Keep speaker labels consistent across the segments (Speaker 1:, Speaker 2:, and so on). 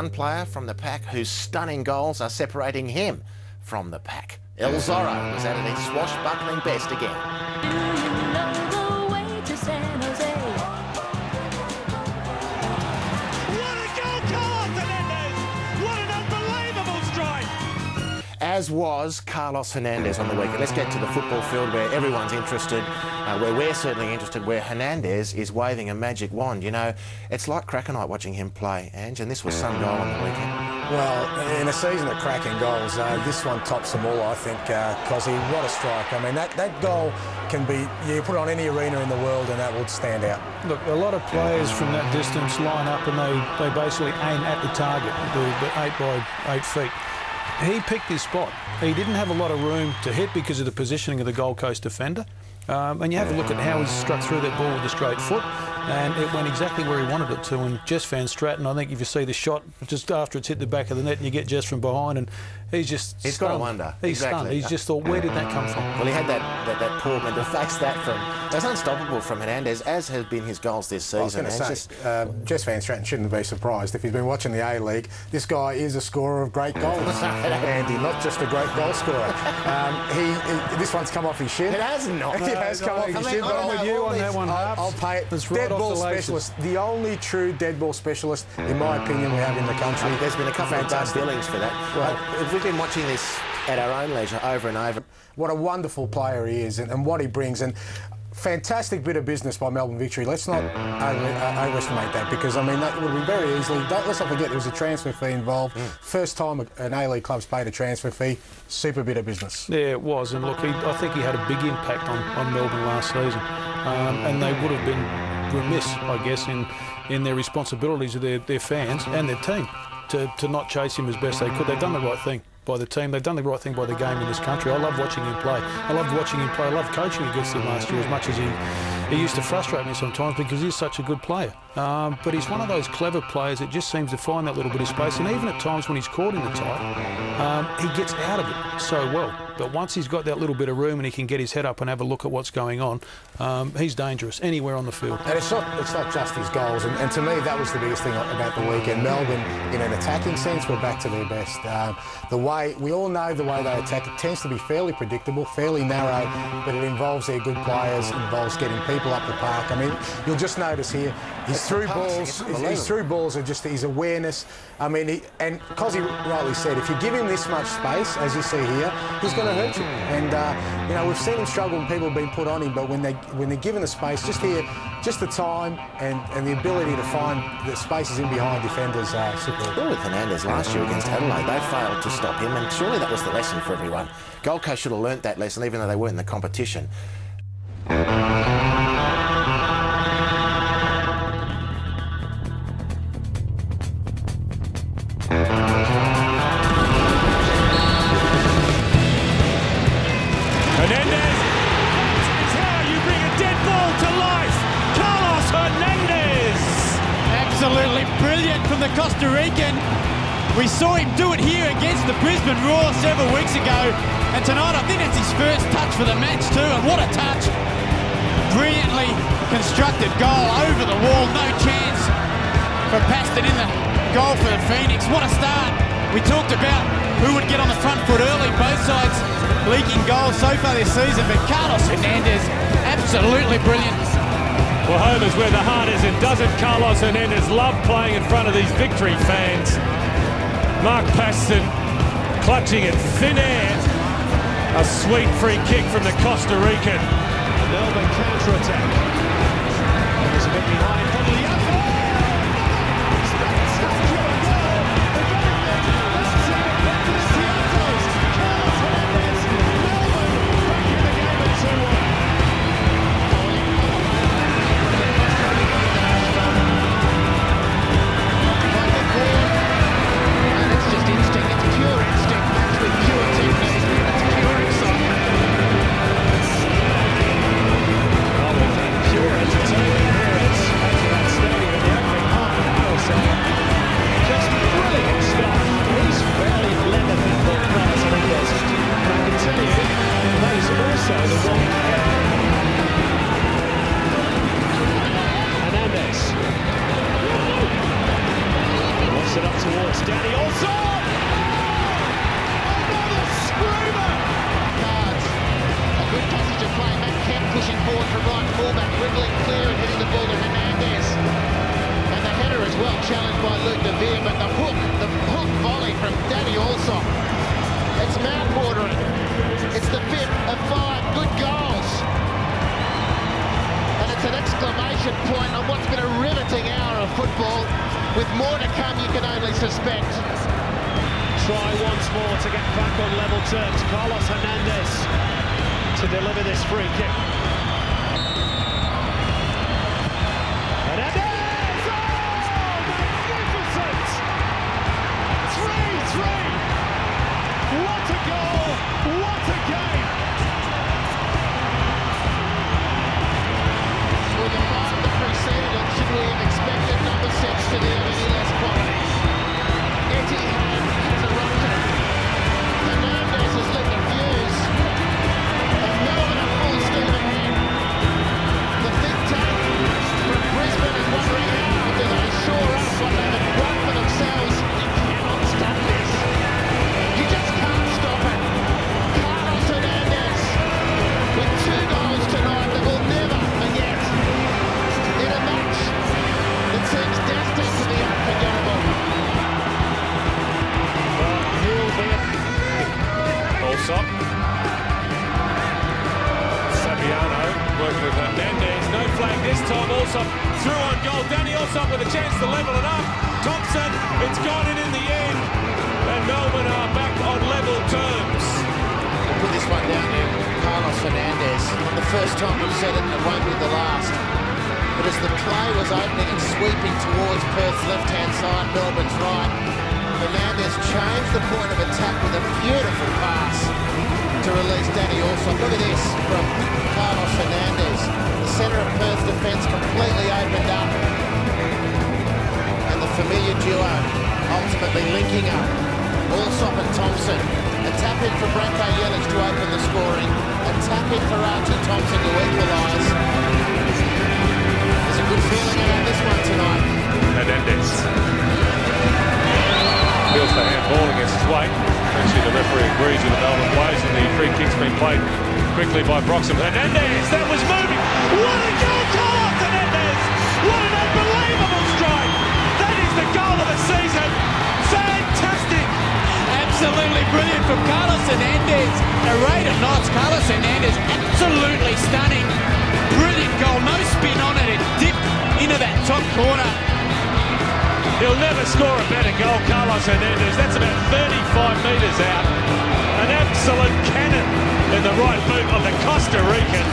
Speaker 1: One player from the pack whose stunning goals are separating him from the pack. El Zorro was at his swashbuckling best again. As was Carlos Hernandez on the weekend. Let's get to the football field where everyone's interested, where we're certainly interested, where Hernandez is waving a magic wand. You know, it's like cracker night watching him play, Ange, and this was some goal on the weekend.
Speaker 2: Well, in a season of cracking goals, this one tops them all, I think, Cosy. What a strike. I mean, that goal can be, you put it on any arena in the world and that would stand out.
Speaker 3: Look, a lot of players from that distance line up and they basically aim at the target, the 8 by 8 feet. He picked his spot. He didn't have a lot of room to hit because of the positioning of the Gold Coast defender. And you have a look at how he struck through that ball with a straight foot, and it went exactly where he wanted it to. And Jess Van Straten, I think if you see the shot just after it's hit the back of the net and you get Jess from behind, and he's just
Speaker 1: He's got to wonder.
Speaker 3: He's stunned. He's just thought, where did that come from?
Speaker 1: Well, he had that poor man to face that from... That's unstoppable from Hernandez, as has been his goals this season.
Speaker 2: I was going to say, Jess Van Straten shouldn't be surprised. If he's been watching the A-League, this guy is a scorer of great goals. Andy, not just a great goal scorer. This one's come off his shin.
Speaker 1: It has not.
Speaker 2: It has come off his shin.
Speaker 3: I'm with you on that one,
Speaker 2: I'll pay it.
Speaker 3: It's right
Speaker 2: Dead
Speaker 3: off
Speaker 2: ball
Speaker 3: the laces.
Speaker 2: specialist. The only true dead ball specialist, in my opinion, we have in the country.
Speaker 1: There's been a couple of bad billings for that. Well, we've been watching this at our own leisure over and over.
Speaker 2: What a wonderful player he is and what he brings. And fantastic bit of business by Melbourne Victory. Let's not overestimate that, because, I mean, that would be very easily... Let's not forget there was a transfer fee involved. First time an A-League club's paid a transfer fee. Super bit of business.
Speaker 3: Yeah, it was. And look, I think he had a big impact on Melbourne last season. And they would have been remiss, I guess, in their responsibilities of their fans and their team to not chase him as best they could. They've done the right thing by the team. They've done the right thing by the game in this country. I love watching him play. I loved watching him play. I loved coaching against him last year as much as he used to frustrate me sometimes because he's such a good player. But he's one of those clever players that just seems to find that little bit of space. And even at times when he's caught in the tight, he gets out of it so well. But once he's got that little bit of room and he can get his head up and have a look at what's going on, he's dangerous anywhere on the field.
Speaker 2: And it's not just his goals. And to me, that was the biggest thing about the weekend. Melbourne, in an attacking sense, were back to their best. We all know the way they attack. It tends to be fairly predictable, fairly narrow, but it involves their good players, involves getting people up the park. I mean, you'll just notice here, his through balls are just his awareness. I mean, and Cosy rightly said, if you give him this much space, as you see here, he's going to hurt you. And you know, we've seen him struggle when people have been put on him, but when they're given the space, just here, just the time and the ability to find the spaces in behind defenders super.
Speaker 1: Well, with Hernandez last year against Adelaide, they failed to stop him, and surely that was the lesson for everyone. Gold Coast should have learnt that lesson, even though they weren't in the competition.
Speaker 4: Hernandez, it's how you bring a dead ball to life. Carlos Hernandez.
Speaker 5: Absolutely brilliant from the Costa Rican. We saw him do it here against the Brisbane Roar several weeks ago. And tonight I think it's his first touch for the match too. And what a touch. Brilliantly constructed goal over the wall. No chance for Paston in the goal for the Phoenix. What a start. We talked about who would get on the front foot early. Both sides leaking goals so far this season, but Carlos Hernandez, absolutely brilliant.
Speaker 4: Well, home is where the heart is, and doesn't Carlos Hernandez love playing in front of these Victory fans? Mark Paston clutching at thin air. A sweet free kick from the Costa Rican. Melbourne counter-attack. There's a bit behind. Danny also. Another screamer.
Speaker 6: Cards. A good passage of play. Matt Kemp pushing forward from right fullback, dribbling clear and hitting the ball to Hernandez. And the header as well, challenged by Luke De Beer, but the hook volley from Danny Allsop. It's mouth-watering. It's the fifth of 5 good goals. And it's an exclamation point on what's been a riveting hour of football. With more to come, you can only suspect.
Speaker 4: Try once more to get back on level terms. Carlos Hernandez to deliver this free kick. Hernandez! Oh, magnificent! 3-3! What a goal! What a game!
Speaker 6: With the 5 that preceded it, should we have expected number 6 to be of any less quality? Etihad has erupted. Hernandez has lit the fuse. And Melbourne are full steam ahead. The think tank from Brisbane is wondering how do they shore up what they have won for themselves. You cannot stop this. You just can't stop it. Carlos Hernandez with 2 goals tonight that we'll never forget. In a match that seems destined to be unforgettable.
Speaker 4: Allsop. Saviano working with Hernandez. No flag this time. Allsop through on goal. Danny Allsop with a chance to level it up. Thompson, it's gone in the end. And Melbourne are back on level terms.
Speaker 6: We'll put this one down here. Carlos Hernandez. Not the first time we've said it, and it won't be the last. But as the play was opening and sweeping towards Perth's left-hand side, Melbourne's right, Hernandez changed the point of attack with a beautiful pass to release Danny Allsop. Look at this from Carlos Hernandez. The centre of Perth's defence completely opened up. And the familiar duo ultimately linking up. Allsop and Thompson. A tap in for Branko Jelic to open the scoring. A tap in for Archie Thompson to equalise. There's a good feeling about this one tonight.
Speaker 4: Hernandez feels the handball against his weight. Eventually the referee agrees with the Melbourne players and the free kick's been played quickly by Broxham. Hernandez, that was moving. What a goal, Carlos Hernandez! What an unbelievable strike! That is the goal of the season. Fantastic!
Speaker 5: Absolutely brilliant from Carlos Hernandez. A rate of knots. Carlos Hernandez absolutely stunning. Brilliant goal. No spin on it. It dipped into that top corner.
Speaker 4: He'll never score a better goal, Carlos Hernandez. That's about 35 metres out. An absolute cannon in the right boot of the Costa Rican.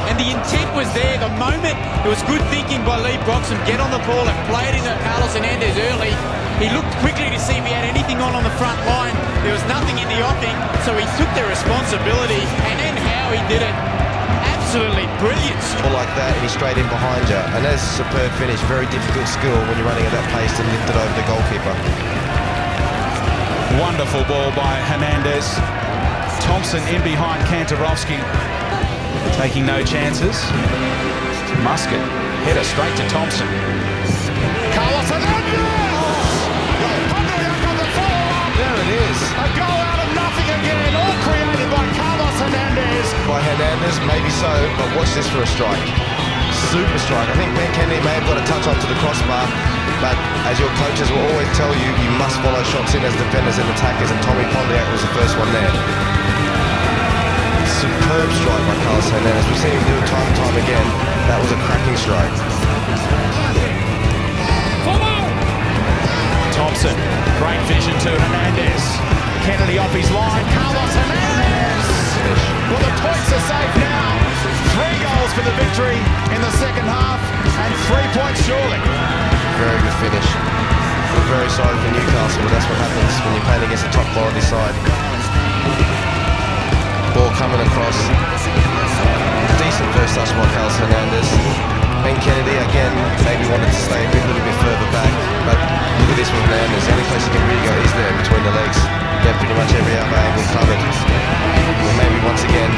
Speaker 5: And the intent was there. The moment, it was good thinking by Lee Broxham. Get on the ball and play it into Carlos Hernandez early. He looked quickly to see if he had anything on the front line. There was nothing in the offing, so he took the responsibility. And then how he did it. Absolutely brilliant.
Speaker 7: Like that, and he's straight in behind you. And that's a superb finish. Very difficult skill when you're running at that pace to lift it over the goalkeeper.
Speaker 8: Wonderful ball by Hernandez. Thompson in behind Kantarovski. Taking no chances. Muscat. Header straight to Thompson.
Speaker 2: Carlos Hernandez!
Speaker 7: There it is.
Speaker 2: A goal out of nothing again, all created by Carlos Hernandez.
Speaker 7: By Hernandez, maybe so, but watch this for a strike. Super strike. I think Ben Kennedy may have got a touch onto the crossbar, but as your coaches will always tell you, you must follow shots in as defenders and attackers, and Tommy Pontiac was the first one there. Superb strike by Carlos Hernandez. We've seen him do it time and time again. That was a cracking strike.
Speaker 8: Thompson, great vision to Hernandez. Kennedy off his line.
Speaker 2: Carlos Hernandez! Well, the points are safe now. 3 goals for the victory in the second half, and 3 points surely.
Speaker 7: Very good finish. I'm very sorry for Newcastle, but that's what happens when you're playing against a top quality side. Ball coming across. Decent first touch by Carlos Hernandez. Ben Kennedy again maybe wanted to stay a little bit further back, but look at this with Hernandez. The only place he can really go is there between the legs. Get pretty much every other angle covered. And maybe once again